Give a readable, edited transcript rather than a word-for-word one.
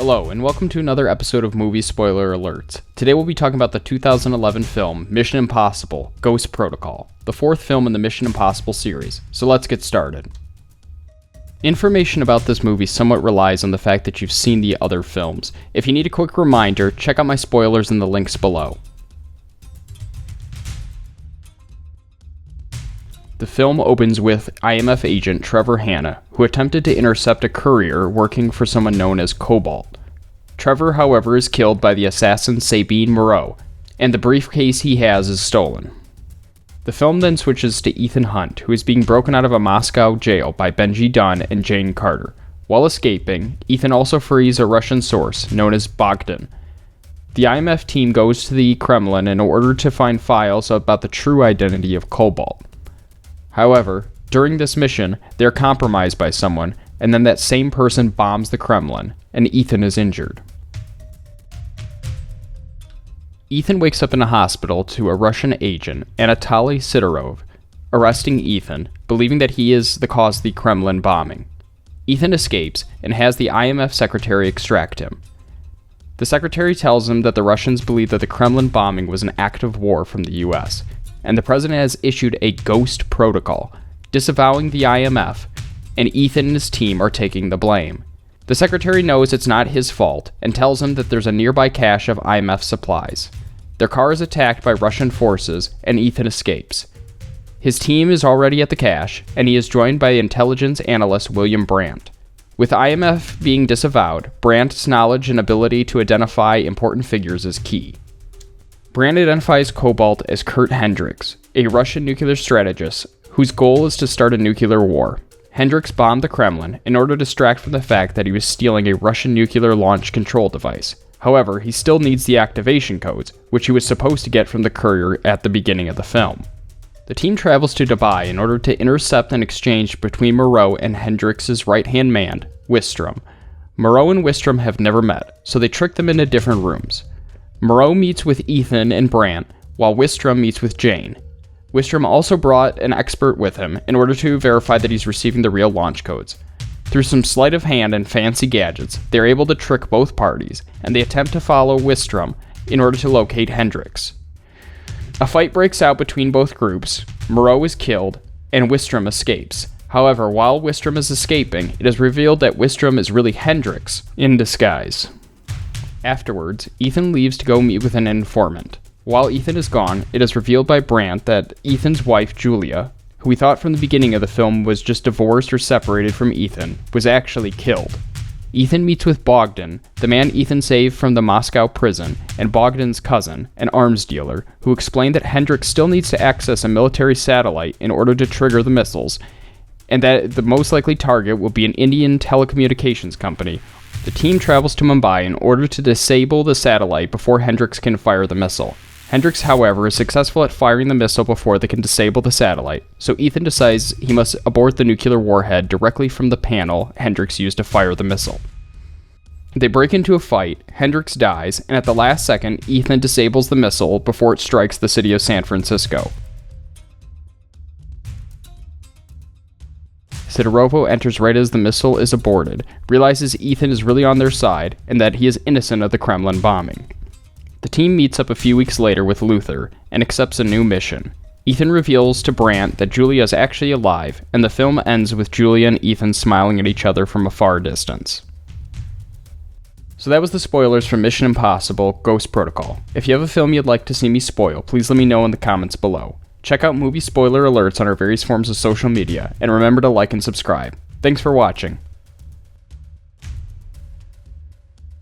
Hello, and welcome to another episode of Movie Spoiler Alerts. Today we'll be talking about the 2011 film Mission Impossible: Ghost Protocol, the fourth film in the Mission Impossible series, so let's get started. Information about this movie somewhat relies on the fact that you've seen the other films. If you need a quick reminder, check out my spoilers in the links below. The film opens with IMF agent Trevor Hanna, who attempted to intercept a courier working for someone known as Cobalt. Trevor, however, is killed by the assassin Sabine Moreau, and the briefcase he has is stolen. The film then switches to Ethan Hunt, who is being broken out of a Moscow jail by Benji Dunn and Jane Carter. While escaping, Ethan also frees a Russian source known as Bogdan. The IMF team goes to the Kremlin in order to find files about the true identity of Cobalt. However, during this mission, they're compromised by someone, and then that same person bombs the Kremlin, and Ethan is injured. Ethan wakes up in a hospital to a Russian agent, Anatoly Sidorov, arresting Ethan, believing that he is the cause of the Kremlin bombing. Ethan escapes and has the IMF secretary extract him. The secretary tells him that the Russians believe that the Kremlin bombing was an act of war from the US, and the president has issued a ghost protocol, disavowing the IMF, and Ethan and his team are taking the blame. The secretary knows it's not his fault, and tells him that there's a nearby cache of IMF supplies. Their car is attacked by Russian forces, and Ethan escapes. His team is already at the cache, and he is joined by intelligence analyst William Brandt. With IMF being disavowed, Brandt's knowledge and ability to identify important figures is key. Brandt identifies Cobalt as Kurt Hendricks, a Russian nuclear strategist whose goal is to start a nuclear war. Hendricks bombed the Kremlin in order to distract from the fact that he was stealing a Russian nuclear launch control device. However, he still needs the activation codes, which he was supposed to get from the courier at the beginning of the film. The team travels to Dubai in order to intercept an exchange between Moreau and Hendricks' right-hand man, Wistrom. Moreau and Wistrom have never met, so they trick them into different rooms. Moreau meets with Ethan and Brandt, while Wistrom meets with Jane. Wistrom also brought an expert with him in order to verify that he's receiving the real launch codes. Through some sleight of hand and fancy gadgets, they're able to trick both parties, and they attempt to follow Wistrom in order to locate Hendricks. A fight breaks out between both groups, Moreau is killed, and Wistrom escapes. However, while Wistrom is escaping, it is revealed that Wistrom is really Hendricks in disguise. Afterwards, Ethan leaves to go meet with an informant. While Ethan is gone, it is revealed by Brandt that Ethan's wife, Julia, who we thought from the beginning of the film was just divorced or separated from Ethan, was actually killed. Ethan meets with Bogdan, the man Ethan saved from the Moscow prison, and Bogdan's cousin, an arms dealer, who explained that Hendricks still needs to access a military satellite in order to trigger the missiles, and that the most likely target will be an Indian telecommunications company. The team travels to Mumbai in order to disable the satellite before Hendricks can fire the missile. Hendricks, however, is successful at firing the missile before they can disable the satellite, so Ethan decides he must abort the nuclear warhead directly from the panel Hendricks used to fire the missile. They break into a fight, Hendricks dies, and at the last second, Ethan disables the missile before it strikes the city of San Francisco. Sidorovo enters right as the missile is aborted, realizes Ethan is really on their side, and that he is innocent of the Kremlin bombing. The team meets up a few weeks later with Luther, and accepts a new mission. Ethan reveals to Brandt that Julia is actually alive, and the film ends with Julia and Ethan smiling at each other from a far distance. So that was the spoilers from Mission Impossible: Ghost Protocol. If you have a film you'd like to see me spoil, please let me know in the comments below. Check out movie spoiler alerts on our various forms of social media, and remember to like and subscribe. Thanks for watching.